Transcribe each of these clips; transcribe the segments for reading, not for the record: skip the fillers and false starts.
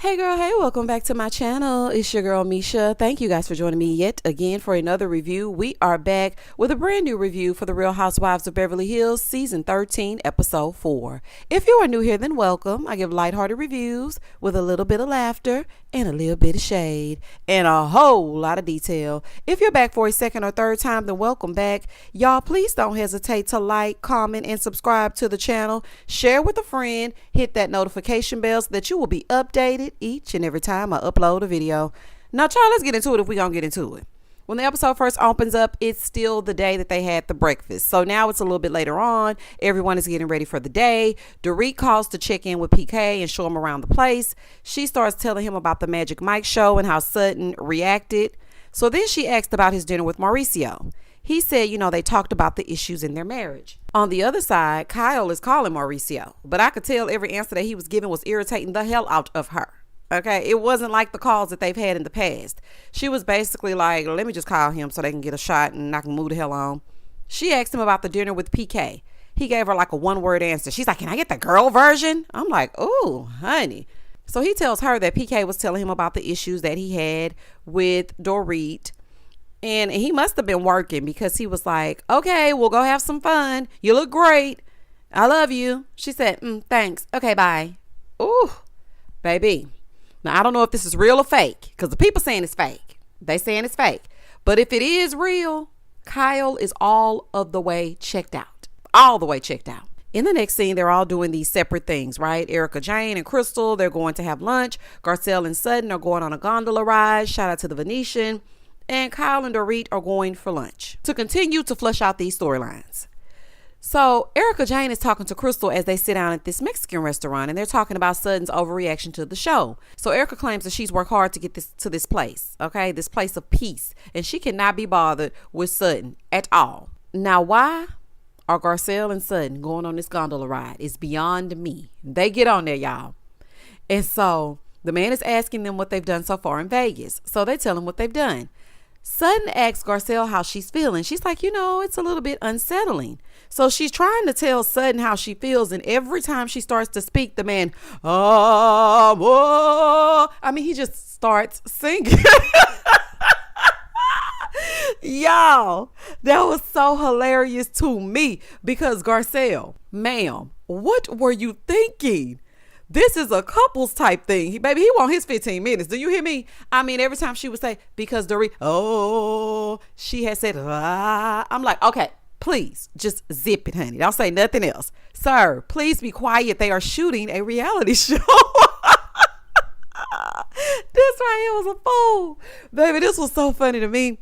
Hey girl, hey, welcome back to my channel. It's your girl Misha. Thank you guys for joining me yet again for another review. We are back with a brand new review for the Real Housewives of Beverly Hills season 13 episode 4. If you are new here, then welcome. I give lighthearted reviews with a little bit of laughter and a little bit of shade and a whole lot of detail. If you're back for a second or third time, then welcome back. Y'all, please don't hesitate to like, comment, and subscribe to the channel. Share with a friend. Hit that notification bell so that you will be updated each and every time I upload a video. Now, child, let's get into it if we're going to get into it. When the episode first opens up, it's still the day that they had the breakfast. So now it's a little bit later on. Everyone is getting ready for the day. Dorit calls to check in with PK and show him around the place. She starts telling him about the Magic Mike show and how Sutton reacted. So then she asked about his dinner with Mauricio. He said, they talked about the issues in their marriage. On the other side, Kyle is calling Mauricio, but I could tell every answer that he was giving was irritating the hell out of her. Okay, it wasn't like the calls that they've had in the past. She was basically like, let me just call him so they can get a shot and I can move the hell on. She asked him about the dinner with PK. He gave her like a one-word answer. She's like, can I get the girl version? I'm like, oh, honey. So he tells her that PK was telling him about the issues that he had with Dorit. And he must have been working because he was like, okay, we'll go have some fun. You look great. I love you. She said, thanks. Okay, bye. Ooh, baby. Now, I don't know if this is real or fake because the people saying it's fake. They saying it's fake. But if it is real, Kyle is all of the way checked out. All the way checked out. In the next scene, they're all doing these separate things, right? Erika, Jane, and Crystal, they're going to have lunch. Garcelle and Sutton are going on a gondola ride. Shout out to the Venetian. And Kyle and Dorit are going for lunch to continue to flesh out these storylines. So Erika Jane is talking to Crystal as they sit down at this Mexican restaurant, and they're talking about Sutton's overreaction to the show. So Erika claims that she's worked hard to get this place, okay, this place of peace, and she cannot be bothered with Sutton at all. Now, why are Garcelle and Sutton going on this gondola ride? It's beyond me. They get on there, y'all. And so the man is asking them what they've done so far in Vegas. So they tell him what they've done. Sutton asks Garcelle how she's feeling. She's like, it's a little bit unsettling. So she's trying to tell Sutton how she feels. And every time she starts to speak, the man, he just starts singing. Y'all, that was so hilarious to me because Garcelle, ma'am, what were you thinking? This is a couples type thing. He want his 15 minutes. Do you hear me? Every time she would say, because Dorit, she had said, I'm like, okay, please just zip it, honey. Don't say nothing else. Sir, please be quiet. They are shooting a reality show. This right here was a fool. Baby, this was so funny to me.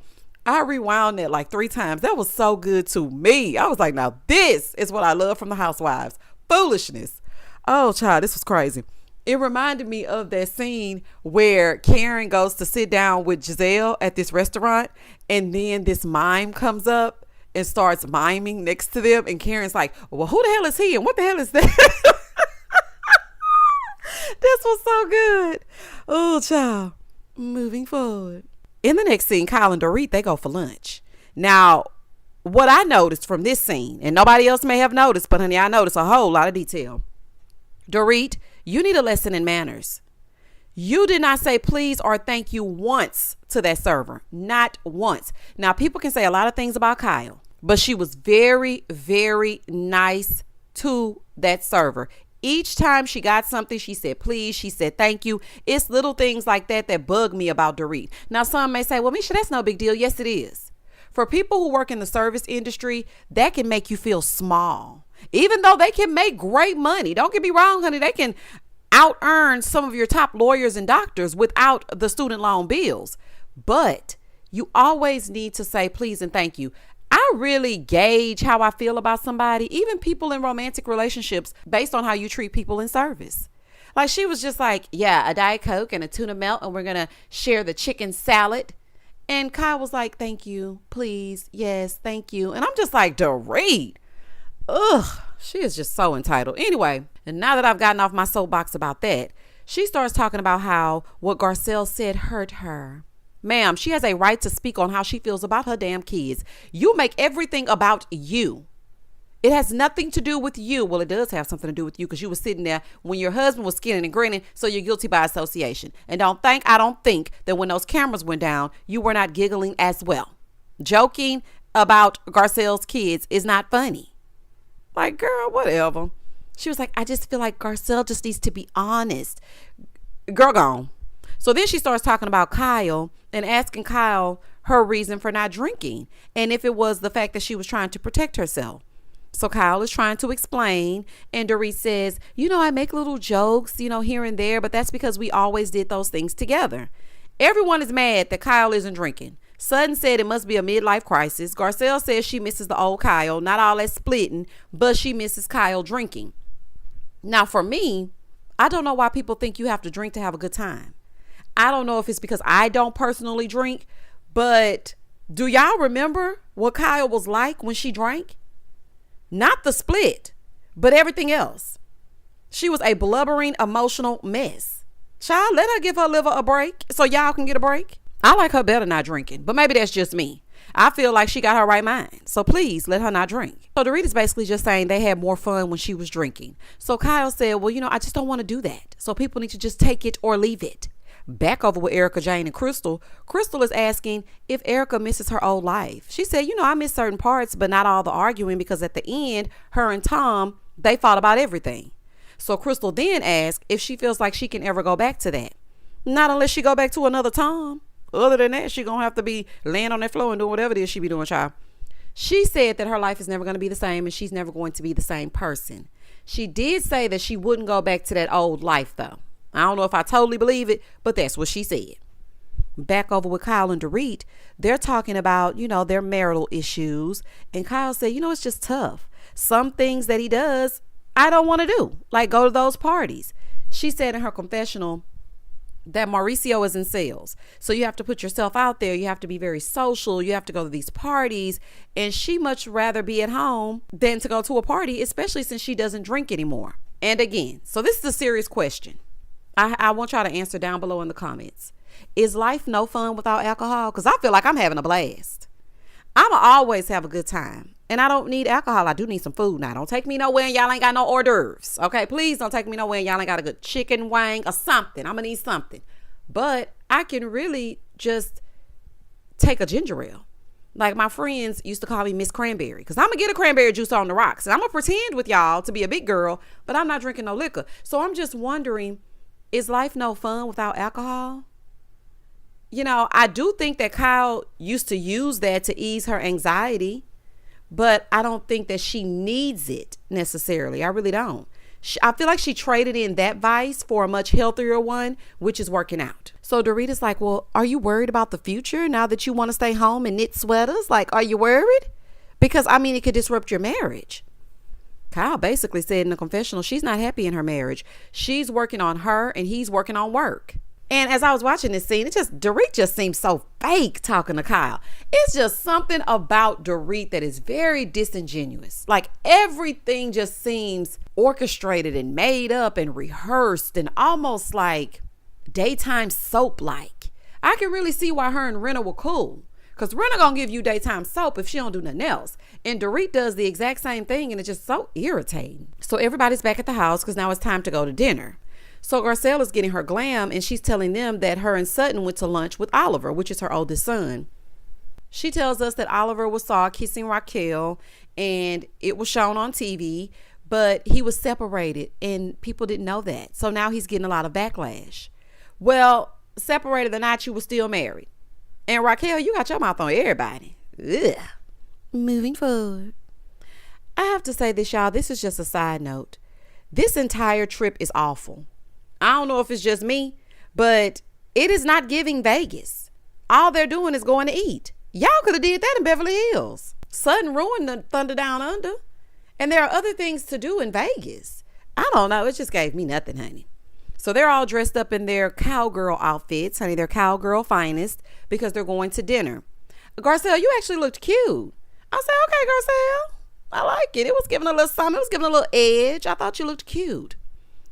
I rewound that like 3 times. That was so good to me. I was like, now this is what I love from the Housewives. Foolishness. Oh, child, this was crazy. It reminded me of that scene where Karen goes to sit down with Giselle at this restaurant, and then this mime comes up and starts miming next to them, and Karen's like, well, who the hell is he and what the hell is that? This was so good. Oh, child. Moving forward. In the next scene, Kyle and Dorit, they go for lunch. Now, what I noticed from this scene, and nobody else may have noticed, but honey, I noticed a whole lot of detail. Dorit, you need a lesson in manners. You did not say please or thank you once to that server. Not once. Now, people can say a lot of things about Kyle, but she was very, very nice to that server. Each time she got something, she said please, she said thank you. It's little things like that bug me about Dorit. Now, some may say, well, Misha, that's no big deal. Yes, it is. For people who work in the service industry, that can make you feel small. Even though they can make great money. Don't get me wrong, honey. They can out earn some of your top lawyers and doctors without the student loan bills. But you always need to say please and thank you. I really gauge how I feel about somebody, even people in romantic relationships, based on how you treat people in service. Like, she was just like, yeah, a Diet Coke and a tuna melt, and we're going to share the chicken salad. And Kyle was like, thank you, please. Yes, thank you. And I'm just like, Dorit. Ugh, she is just so entitled. Anyway, and now that I've gotten off my soapbox about that, she starts talking about how what Garcelle said hurt her. Ma'am, she has a right to speak on how she feels about her damn kids. You make everything about you. It has nothing to do with you. Well, it does have something to do with you because you were sitting there when your husband was skinning and grinning, so you're guilty by association. And I don't think that when those cameras went down, you were not giggling as well. Joking about Garcelle's kids is not funny. Like, girl, whatever. She was like, I just feel like Garcelle just needs to be honest. Girl, gone. So then she starts talking about Kyle and asking Kyle her reason for not drinking and if it was the fact that she was trying to protect herself. So Kyle is trying to explain, and Dorit says, I make little jokes, here and there, but that's because we always did those things together. Everyone is mad that Kyle isn't drinking. Sutton said it must be a midlife crisis. Garcelle says she misses the old Kyle, not all that splitting, but she misses Kyle drinking. Now, for me, I don't know why people think you have to drink to have a good time. I don't know if it's because I don't personally drink, but do y'all remember what Kyle was like when she drank? Not the split, but everything else. She was a blubbering, emotional mess. Child, let her give her liver a break so y'all can get a break. I like her better not drinking, but maybe that's just me. I feel like she got her right mind. So please let her not drink. So Dorita's basically just saying they had more fun when she was drinking. So Kyle said, well, I just don't want to do that. So people need to just take it or leave it. Back over with Erika, Jane, and Crystal. Crystal is asking if Erika misses her old life. She said, I miss certain parts, but not all the arguing, because at the end, her and Tom, they fought about everything. So Crystal then asked if she feels like she can ever go back to that. Not unless she go back to another Tom. Other than that, she gonna have to be laying on that floor and doing whatever it is she be doing, child. She said that her life is never going to be the same and she's never going to be the same person. She did say that she wouldn't go back to that old life, though. I don't know if I totally believe it, but that's what she said. Back over with Kyle and Dorit, they're talking about, their marital issues. And Kyle said, it's just tough. Some things that he does, I don't want to do, like go to those parties. She said in her confessional that Mauricio is in sales. So you have to put yourself out there. You have to be very social. You have to go to these parties. And she much rather be at home than to go to a party, especially since she doesn't drink anymore. And again, so this is a serious question. I want y'all to answer down below in the comments. Is life no fun without alcohol? Because I feel like I'm having a blast. I'ma always have a good time. And I don't need alcohol. I do need some food now. Don't take me nowhere and y'all ain't got no hors d'oeuvres. Okay, please don't take me nowhere and y'all ain't got a good chicken wing or something. I'm gonna need something. But I can really just take a ginger ale. Like my friends used to call me Miss Cranberry, because I'm gonna get a cranberry juice on the rocks. And I'm gonna pretend with y'all to be a big girl, but I'm not drinking no liquor. So I'm just wondering, is life no fun without alcohol? I do think that Kyle used to use that to ease her anxiety, but I don't think that she needs it necessarily. I really don't. I feel like she traded in that vice for a much healthier one, which is working out. So Dorita's like, well, are you worried about the future now that you want to stay home and knit sweaters? Like, are you worried? Because, it could disrupt your marriage. Kyle basically said in the confessional, she's not happy in her marriage. She's working on her and he's working on work. And as I was watching this scene, Dorit just seems so fake talking to Kyle. It's just something about Dorit that is very disingenuous. Like everything just seems orchestrated and made up and rehearsed and almost like daytime soap-like. I can really see why her and Renna were cool. Because Renna gonna give you daytime soap if she don't do nothing else. And Dorit does the exact same thing, and it's just so irritating. So everybody's back at the house because now it's time to go to dinner. So Garcelle is getting her glam, and she's telling them that her and Sutton went to lunch with Oliver, which is her oldest son. She tells us that Oliver was saw kissing Raquel, and it was shown on TV, but he was separated, and people didn't know that. So now he's getting a lot of backlash. Well, separated or not, you were still married. And Raquel, you got your mouth on everybody. Ugh. Moving forward. I have to say this, y'all. This is just a side note. This entire trip is awful. I don't know if it's just me, but it is not giving Vegas. All they're doing is going to eat. Y'all could have did that in Beverly Hills. Sutton ruined the Thunder Down Under. And there are other things to do in Vegas. I don't know. It just gave me nothing, honey. So they're all dressed up in their cowgirl outfits, honey. They're cowgirl finest because they're going to dinner. Garcelle, you actually looked cute. I said, okay, Garcelle. I like it. It was giving a little something. It was giving a little edge. I thought you looked cute.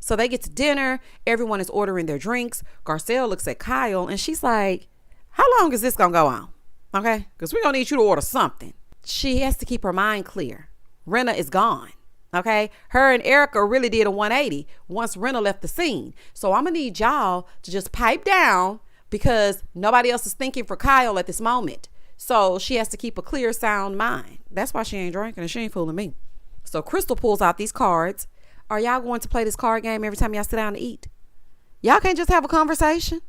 So they get to dinner. Everyone is ordering their drinks. Garcelle looks at Kyle and she's like, how long is this going to go on? Okay? Because we're going to need you to order something. She has to keep her mind clear. Rinna is gone. Okay. Her and Erika really did a 180 once Rinna left the scene. So I'm going to need y'all to just pipe down because nobody else is thinking for Kyle at this moment. So she has to keep a clear, sound mind. That's why she ain't drinking and she ain't fooling me. So Crystal pulls out these cards. Are y'all going to play this card game every time y'all sit down to eat? Y'all can't just have a conversation?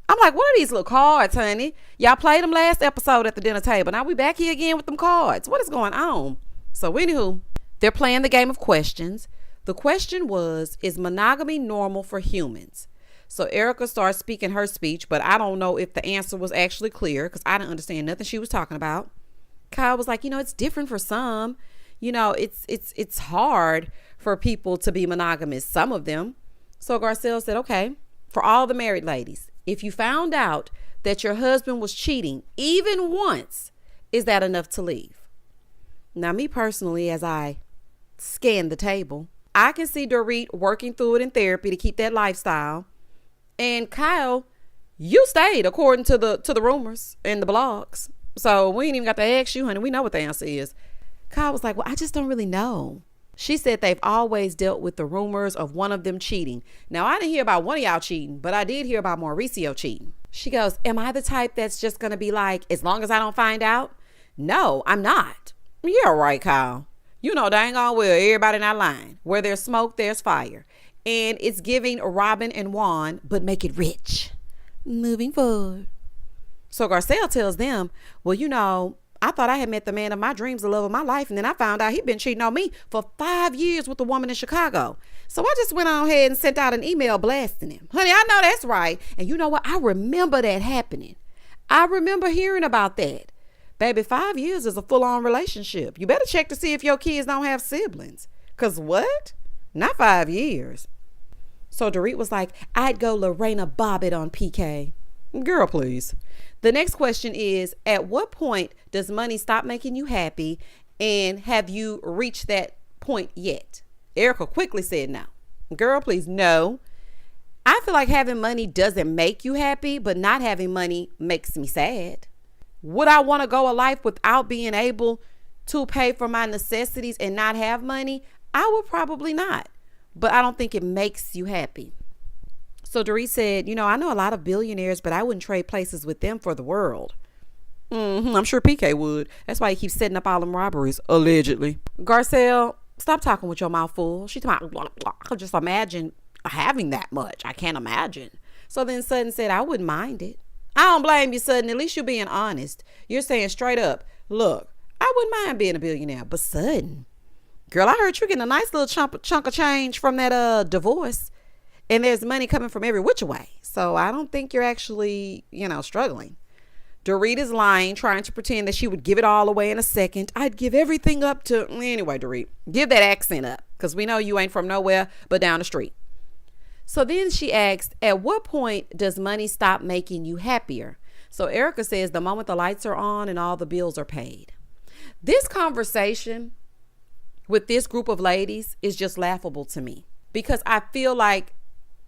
I'm like, what are these little cards, honey? Y'all played them last episode at the dinner table. Now we back here again with them cards. What is going on? So anywho, they're playing the game of questions. The question was, is monogamy normal for humans? So Erika starts speaking her speech, but I don't know if the answer was actually clear because I didn't understand nothing she was talking about. Kyle was like, it's different for some. It's hard for people to be monogamous, some of them. So Garcelle said, okay, for all the married ladies, if you found out that your husband was cheating even once, is that enough to leave? Now, me personally, as I scan the table, I can see Dorit working through it in therapy to keep that lifestyle. And Kyle, you stayed according to the rumors and the blogs. So we ain't even got to ask you, honey. We know what the answer is. Kyle was like, well, I just don't really know. She said they've always dealt with the rumors of one of them cheating. Now, I didn't hear about one of y'all cheating, but I did hear about Mauricio cheating. She goes, am I the type that's just going to be like, as long as I don't find out? No, I'm not. Yeah, right, Kyle. You know dang on well everybody not lying. Where there's smoke, there's fire. And it's giving Robin and Juan, but make it rich. Moving forward. So Garcelle tells them, well, I thought I had met the man of my dreams, the love of my life. And then I found out he'd been cheating on me for 5 years with a woman in Chicago. So I just went on ahead and sent out an email blasting him. Honey, I know that's right. And you know what? I remember that happening. I remember hearing about that. Baby, 5 years is a full-on relationship. You better check to see if your kids don't have siblings. Because what? Not 5 years. So Dorit was like, I'd go Lorena Bobbitt on PK. Girl, please. The next question is, at what point does money stop making you happy? And have you reached that point yet? Erika quickly said no. Girl, please, no. I feel like having money doesn't make you happy, but not having money makes me sad. Would I want to go a life without being able to pay for my necessities and not have money? I would probably not, but I don't think it makes you happy. So Dorit said, I know a lot of billionaires, but I wouldn't trade places with them for the world. I'm sure PK would. That's why he keeps setting up all them robberies, allegedly. Garcelle, stop talking with your mouth full. She's talking about, just imagine having that much. I can't imagine. So then Sutton said, I wouldn't mind it. I don't blame you, Sutton. At least you're being honest. You're saying straight up, look, I wouldn't mind being a billionaire, but Sutton, girl, I heard you're getting a nice little chunk of change from that divorce. And there's money coming from every which way. So I don't think you're actually, struggling. Dorit is lying, trying to pretend that she would give it all away in a second. I'd give everything up to... Anyway, Dorit, give that accent up. Because we know you ain't from nowhere but down the street. So then she asked, at what point does money stop making you happier? So Erika says the moment the lights are on and all the bills are paid. This conversation with this group of ladies is just laughable to me. Because I feel like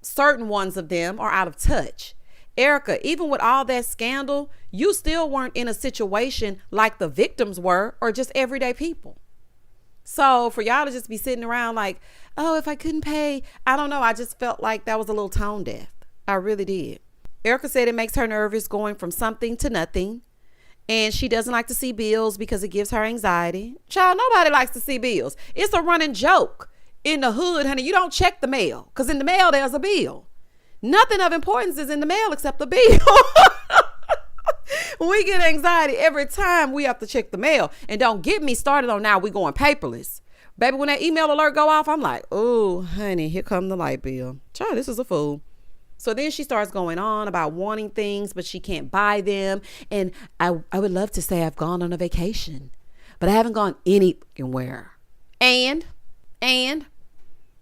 certain ones of them are out of touch. Erika, even with all that scandal, you still weren't in a situation like the victims were or just everyday people. So for y'all to just be sitting around like, oh, if I couldn't pay, I don't know. I just felt like that was a little tone deaf. I really did. Erika said it makes her nervous going from something to nothing. And she doesn't like to see bills because it gives her anxiety. Child, nobody likes to see bills. It's a running joke. In the hood, honey, you don't check the mail because in the mail, there's a bill. Nothing of importance is in the mail except the bill. We get anxiety every time we have to check the mail. And don't get me started on now we going paperless. Baby, when that email alert go off, I'm like, oh, honey, here come the light bill. Child, this is a fool. So then she starts going on about wanting things, but she can't buy them. And I would love to say I've gone on a vacation, but I haven't gone anywhere. And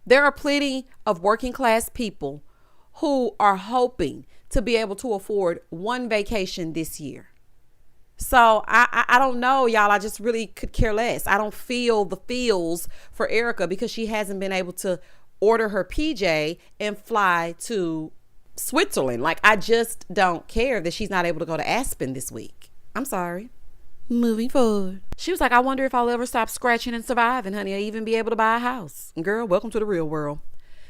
there are plenty of working class people who are hoping to be able to afford one vacation this year. So I don't know, y'all. I just really could care less. I don't feel the feels for Erika because she hasn't been able to order her PJ and fly to Switzerland. Like, I just don't care that she's not able to go to Aspen this week. I'm sorry. Moving forward. She was like, I wonder if I'll ever stop scratching and surviving, honey, or even be able to buy a house. Girl, welcome to the real world.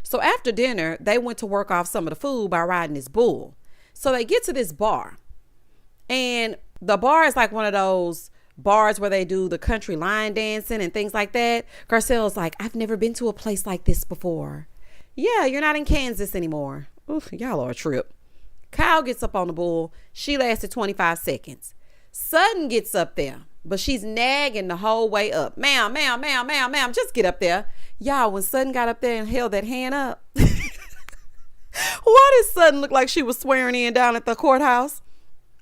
So after dinner, they went to work off some of the food by riding this bull. So they get to this bar. And the bar is like one of those bars where they do the country line dancing and things like that. Garcelle's like, I've never been to a place like this before. Yeah, you're not in Kansas anymore. Oof, y'all are a trip. Kyle gets up on the bull. She lasted 25 seconds. Sutton gets up there, but she's nagging the whole way up. Ma'am, just get up there. Y'all, when Sutton got up there and held that hand up, why did Sutton look like she was swearing in down at the courthouse?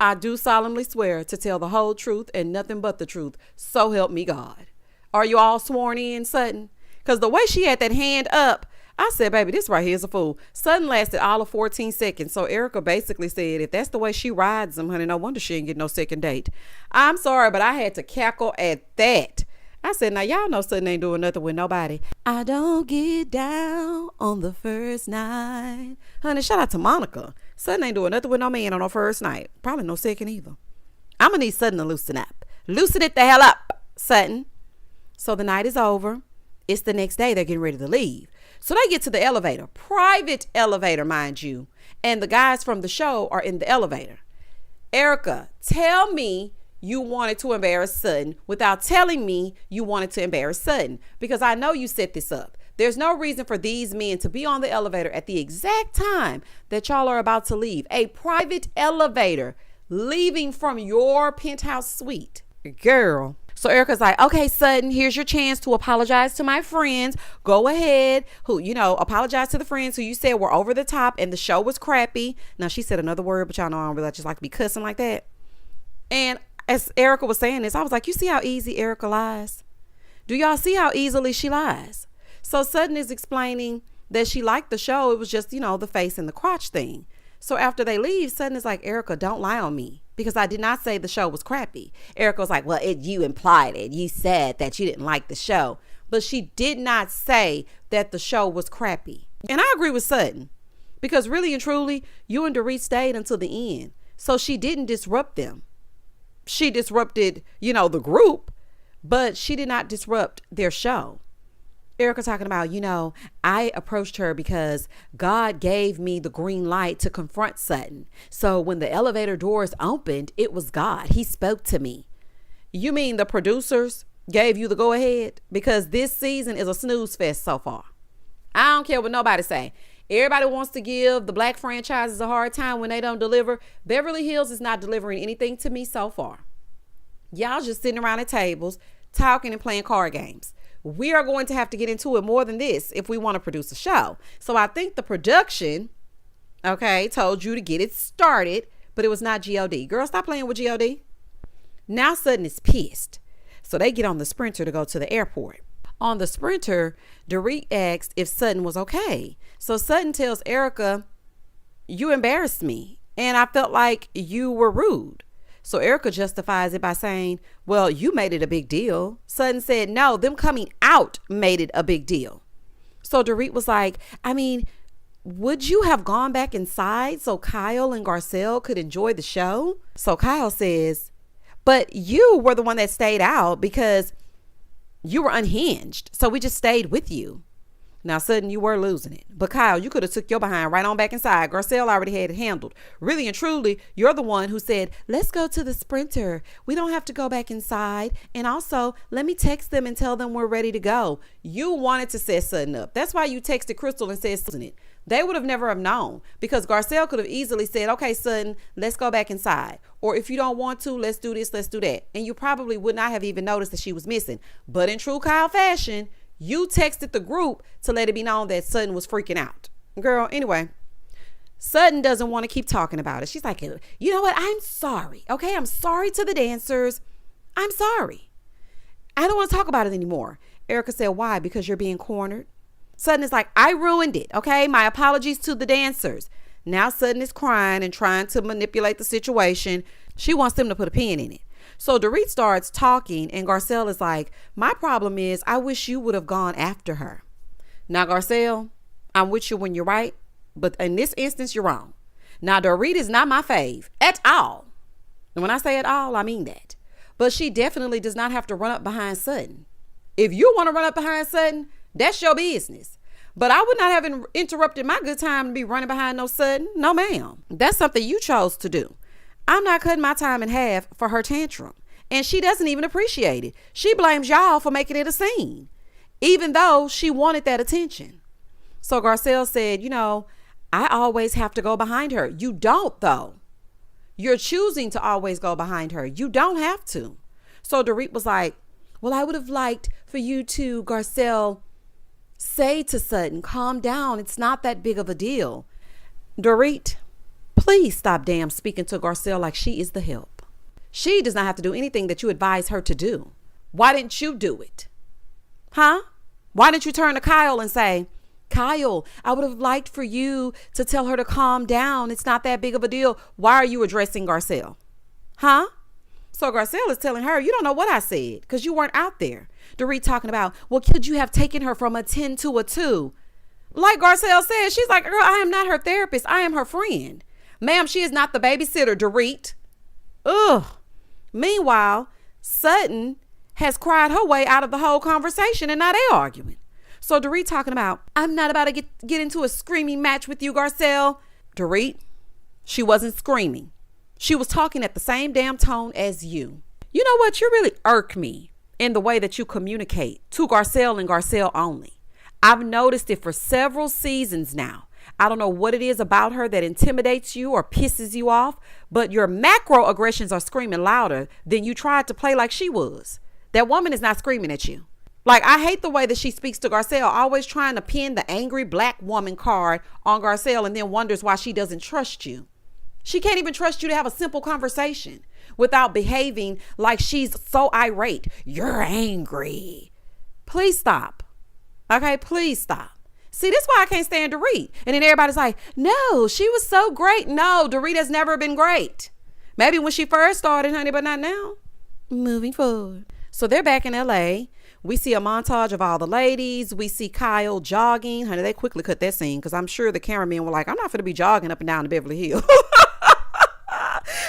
I do solemnly swear to tell the whole truth and nothing but the truth. So help me God. Are you all sworn in, Sutton? Because the way she had that hand up, I said, baby, this right here is a fool. Sutton lasted all of 14 seconds. So Erika basically said, if that's the way she rides them, honey, no wonder she ain't get no second date. I'm sorry, but I had to cackle at that. I said, now y'all know Sutton ain't doing nothing with nobody. I don't get down on the first night. Honey, shout out to Monica. Sutton ain't doing nothing with no man on her first night. Probably no second either. I'm going to need Sutton to loosen up. Loosen it the hell up, Sutton. So the night is over. It's the next day. They're getting ready to leave. So they get to the elevator. Private elevator, mind you. And the guys from the show are in the elevator. Erika, tell me you wanted to embarrass Sutton without telling me you wanted to embarrass Sutton, because I know you set this up. There's no reason for these men to be on the elevator at the exact time that y'all are about to leave. A private elevator leaving from your penthouse suite. Girl. So Erika's like, okay, Sutton, here's your chance to apologize to my friends. Go ahead. Apologize to the friends who you said were over the top and the show was crappy. Now, she said another word, but y'all know I don't really just like to be cussing like that. And as Erika was saying this, I was like, you see how easy Erika lies? Do y'all see how easily she lies? So Sutton is explaining that she liked the show. It was just, the face and the crotch thing. So after they leave, Sutton is like, Erika, don't lie on me, because I did not say the show was crappy. Erika was like, well, you implied it. You said that you didn't like the show, but she did not say that the show was crappy. And I agree with Sutton, because really and truly, you and Dorit stayed until the end. So she didn't disrupt them. She disrupted, the group, but she did not disrupt their show. Erika talking about, I approached her because God gave me the green light to confront Sutton. So when the elevator doors opened, it was God. He spoke to me. You mean the producers gave you the go ahead? Because this season is a snooze fest so far. I don't care what nobody say. Everybody wants to give the black franchises a hard time when they don't deliver. Beverly Hills is not delivering anything to me so far. Y'all just sitting around at tables, talking and playing card games. We are going to have to get into it more than this if we want to produce a show. So I think the production, told you to get it started, but it was not GOD. Girl, stop playing with GOD. Now Sutton is pissed. So they get on the Sprinter to go to the airport. On the Sprinter, Dorit asked if Sutton was okay. So Sutton tells Erika, you embarrassed me, and I felt like you were rude. So Erika justifies it by saying, well, you made it a big deal. Sutton said, no, them coming out made it a big deal. So Dorit was like, would you have gone back inside so Kyle and Garcelle could enjoy the show? So Kyle says, but you were the one that stayed out because you were unhinged. So we just stayed with you. Now, Sutton, you were losing it. But Kyle, you could have took your behind right on back inside. Garcelle already had it handled. Really and truly, you're the one who said, let's go to the Sprinter. We don't have to go back inside. And also, let me text them and tell them we're ready to go. You wanted to set Sutton up. That's why you texted Crystal and said, isn't it? They would have never have known, because Garcelle could have easily said, okay, Sutton, let's go back inside. Or if you don't want to, let's do this, let's do that. And you probably would not have even noticed that she was missing. But in true Kyle fashion, you texted the group to let it be known that Sutton was freaking out. Girl, anyway, Sutton doesn't want to keep talking about it. She's like, you know what? I'm sorry. Okay, I'm sorry to the dancers. I'm sorry. I don't want to talk about it anymore. Erika said, why? Because you're being cornered. Sutton is like, I ruined it. Okay, my apologies to the dancers. Now Sutton is crying and trying to manipulate the situation. She wants them to put a pin in it. So Dorit starts talking and Garcelle is like, my problem is I wish you would have gone after her. Now, Garcelle, I'm with you when you're right, but in this instance, you're wrong. Now, Dorit is not my fave at all. And when I say at all, I mean that. but she definitely does not have to run up behind Sutton. If you want to run up behind Sutton, that's your business. But I would not have interrupted my good time to be running behind no Sutton. No, ma'am. That's something you chose to do. I'm not cutting my time in half for her tantrum. And she doesn't even appreciate it. She blames y'all for making it a scene, even though she wanted that attention. So Garcelle said, I always have to go behind her. You don't, though. You're choosing to always go behind her. You don't have to. So Dorit was like, well, I would have liked for you to, Garcelle, say to Sutton, calm down. It's not that big of a deal. Dorit, please stop damn speaking to Garcelle like she is the help. She does not have to do anything that you advise her to do. Why didn't you do it? Huh? Why didn't you turn to Kyle and say, Kyle, I would have liked for you to tell her to calm down. It's not that big of a deal. Why are you addressing Garcelle? Huh? So Garcelle is telling her, you don't know what I said because you weren't out there. Dorit talking about, well, could you have taken her from a 10 to a 2? Like Garcelle said, she's like, girl, I am not her therapist. I am her friend. Ma'am, she is not the babysitter, Dorit. Ugh. Meanwhile, Sutton has cried her way out of the whole conversation and now they arguing. So Dorit talking about, I'm not about to get into a screaming match with you, Garcelle. Dorit, she wasn't screaming. She was talking at the same damn tone as you. You know what? You really irk me in the way that you communicate to Garcelle and Garcelle only. I've noticed it for several seasons now. I don't know what it is about her that intimidates you or pisses you off, but your macro aggressions are screaming louder than you tried to play like she was. That woman is not screaming at you. Like, I hate the way that she speaks to Garcelle, always trying to pin the angry black woman card on Garcelle and then wonders why she doesn't trust you. She can't even trust you to have a simple conversation without behaving like she's so irate. You're angry. Please stop. Okay, please stop. See, this is why I can't stand Dorit. And then everybody's like, no, she was so great. No, Dorit has never been great. Maybe when she first started, honey, but not now. Moving forward. So they're back in LA. We see a montage of all the ladies. We see Kyle jogging. Honey, they quickly cut that scene because I'm sure the cameramen were like, I'm not going to be jogging up and down the Beverly Hills.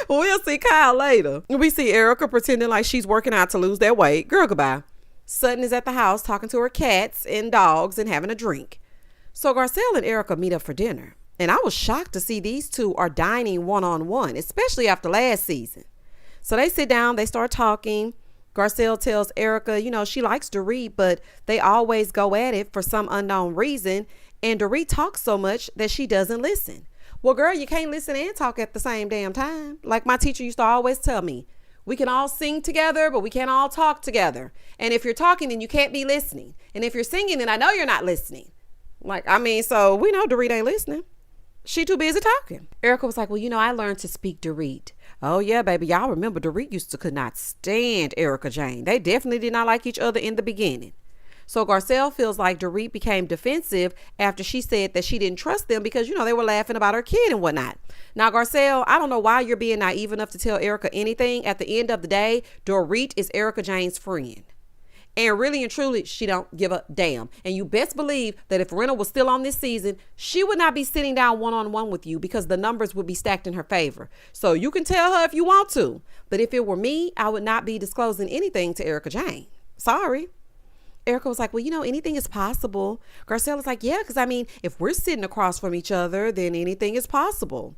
We'll see Kyle later. We see Erika pretending like she's working out to lose that weight. Girl, goodbye. Sutton is at the house talking to her cats and dogs and having a drink. So Garcelle and Erika meet up for dinner. And I was shocked to see these two are dining one-on-one, especially after last season. So they sit down, they start talking. Garcelle tells Erika, she likes Dorit, but they always go at it for some unknown reason. And Dorit talks so much that she doesn't listen. Well, girl, you can't listen and talk at the same damn time. Like my teacher used to always tell me, we can all sing together, but we can't all talk together. And if you're talking, then you can't be listening. And if you're singing, then I know you're not listening. So we know Dorit ain't listening. She too busy talking. Erika was like, well, I learned to speak Dorit. Oh, yeah, baby. Y'all remember Dorit could not stand Erika Jane. They definitely did not like each other in the beginning. So Garcelle feels like Dorit became defensive after she said that she didn't trust them because, they were laughing about her kid and whatnot. Now, Garcelle, I don't know why you're being naive enough to tell Erika anything. At the end of the day, Dorit is Erika Jane's friend. And really and truly, she don't give a damn. And you best believe that if Renna was still on this season, she would not be sitting down one-on-one with you because the numbers would be stacked in her favor. So you can tell her if you want to. But if it were me, I would not be disclosing anything to Erika Jane. Sorry. Erika was like, well, anything is possible. Garcelle was like, yeah, because if we're sitting across from each other, then anything is possible.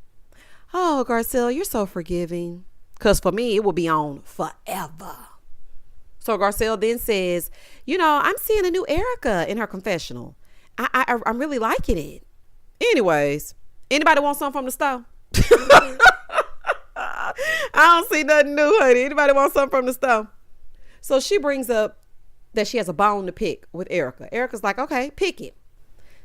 Oh, Garcelle, you're so forgiving. Because for me, it will be on forever. So Garcelle then says, I'm seeing a new Erika in her confessional. I'm really liking it. Anyways, anybody want something from the store? I don't see nothing new, honey. Anybody want something from the store? So she brings up that she has a bone to pick with Erika. Erika's like, okay, pick it.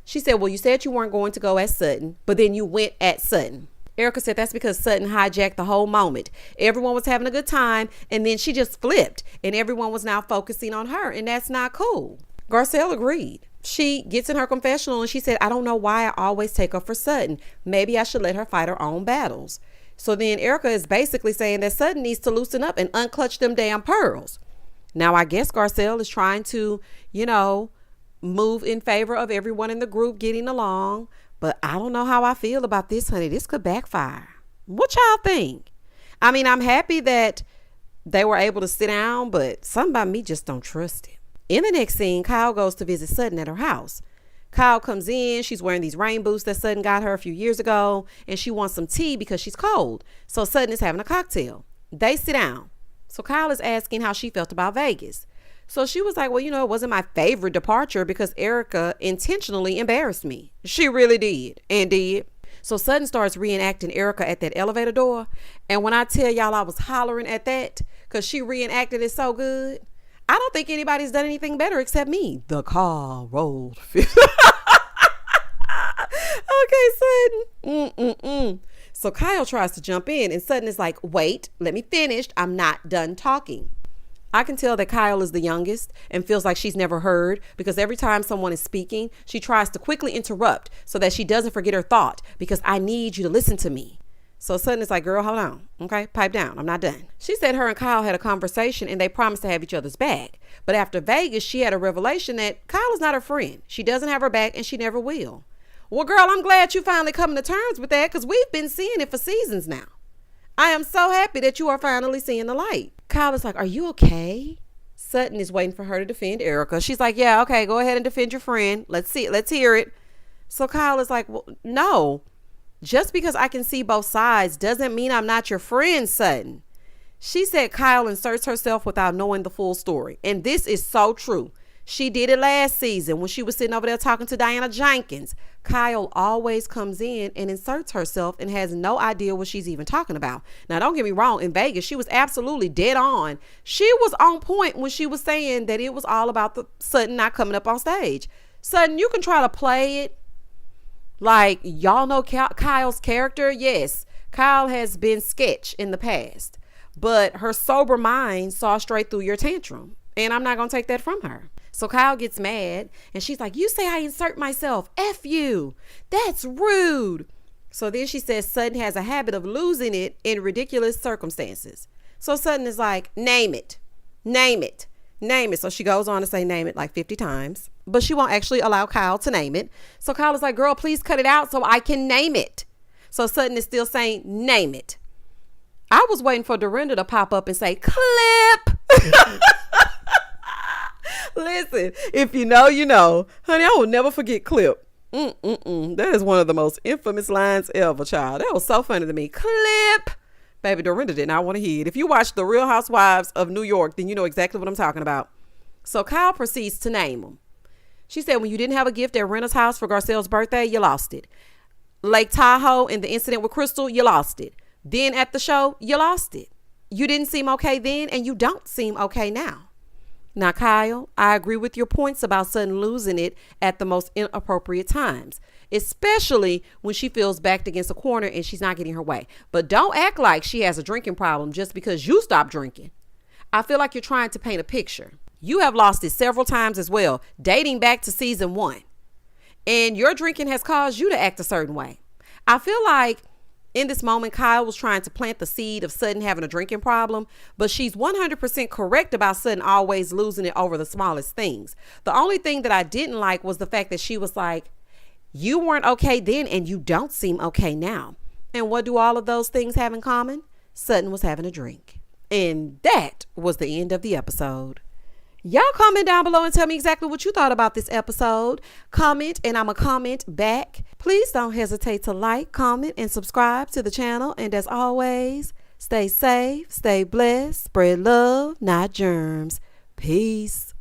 She said, well, you said you weren't going to go at Sutton, but then you went at Sutton. Erika said that's because Sutton hijacked the whole moment. Everyone was having a good time, and then she just flipped, and everyone was now focusing on her, and that's not cool. Garcelle agreed. She gets in her confessional, and she said, I don't know why I always take her for Sutton. Maybe I should let her fight her own battles. So then Erika is basically saying that Sutton needs to loosen up and unclutch them damn pearls. Now, I guess Garcelle is trying to, move in favor of everyone in the group getting along. But I don't know how I feel about this, honey. This could backfire. What y'all think? I'm happy that They were able to sit down, but something about me just don't trust him. In the next scene, Kyle goes to visit Sutton at her house. Kyle comes in. She's wearing these rain boots that Sutton got her a few years ago, and she wants some tea because she's cold. So Sutton is having a cocktail. They sit down. So Kyle is asking how she felt about Vegas. So she was like, well, it wasn't my favorite departure because Erika intentionally embarrassed me. She really did and did. So Sutton starts reenacting Erika at that elevator door. And when I tell y'all I was hollering at that because she reenacted it so good, I don't think anybody's done anything better except me. The car rolled. Okay, Sutton. So Kyle tries to jump in and Sutton is like, wait, let me finish. I'm not done talking. I can tell that Kyle is the youngest and feels like she's never heard because every time someone is speaking, she tries to quickly interrupt so that she doesn't forget her thought because I need you to listen to me. So Sutton is like, girl, hold on. Okay, pipe down. I'm not done. She said her and Kyle had a conversation and they promised to have each other's back. But after Vegas, she had a revelation that Kyle is not her friend. She doesn't have her back and she never will. Well, girl, I'm glad you finally coming to terms with that because we've been seeing it for seasons now. I am so happy that you are finally seeing the light. Kyle is like, are you okay? Sutton is waiting for her to defend Erika. She's like, yeah, okay, go ahead and defend your friend. Let's see it. Let's hear it. So Kyle is like, well, no. Just because I can see both sides doesn't mean I'm not your friend, Sutton. She said Kyle inserts herself without knowing the full story. And this is so true. She did it last season when she was sitting over there talking to Diana Jenkins. Kyle always comes in and inserts herself and has no idea what she's even talking about. Now, don't get me wrong. In Vegas, she was absolutely dead on. She was on point when she was saying that it was all about the Sutton not coming up on stage. Sutton, you can try to play it like y'all know Kyle's character. Yes, Kyle has been sketch in the past, but her sober mind saw straight through your tantrum. And I'm not going to take that from her. So Kyle gets mad and she's like, you say I insert myself. F you. That's rude. So then she says Sutton has a habit of losing it in ridiculous circumstances. So Sutton is like, name it. Name it. Name it. So she goes on to say name it like 50 times, but she won't actually allow Kyle to name it. So Kyle is like, girl, please cut it out so I can name it. So Sutton is still saying name it. I was waiting for Dorinda to pop up and say clip. Listen, if you know, you know. Honey, I will never forget clip. That is one of the most infamous lines ever, child. That was so funny to me. Clip. Baby, Dorinda did not want to hear it. If you watch The Real Housewives of New York, then you know exactly what I'm talking about. So Kyle proceeds to name them. She said, when you didn't have a gift at Renna's house for Garcelle's birthday, you lost it. Lake Tahoe and the incident with Crystal, you lost it. Then at the show, you lost it. You didn't seem okay then, and you don't seem okay now. Now, Kyle, I agree with your points about Sutton losing it at the most inappropriate times, especially when she feels backed against a corner and she's not getting her way. But don't act like she has a drinking problem just because you stopped drinking. I feel like you're trying to paint a picture. You have lost it several times as well, dating back to season 1. And your drinking has caused you to act a certain way. I feel like in this moment, Kyle was trying to plant the seed of Sutton having a drinking problem, but she's 100% correct about Sutton always losing it over the smallest things. The only thing that I didn't like was the fact that she was like, you weren't okay then and you don't seem okay now. And what do all of those things have in common? Sutton was having a drink. And that was the end of the episode. Y'all comment down below and tell me exactly what you thought about this episode. Comment and I'm going to comment back. Please don't hesitate to like, comment, and subscribe to the channel. And as always, stay safe, stay blessed, spread love, not germs. Peace.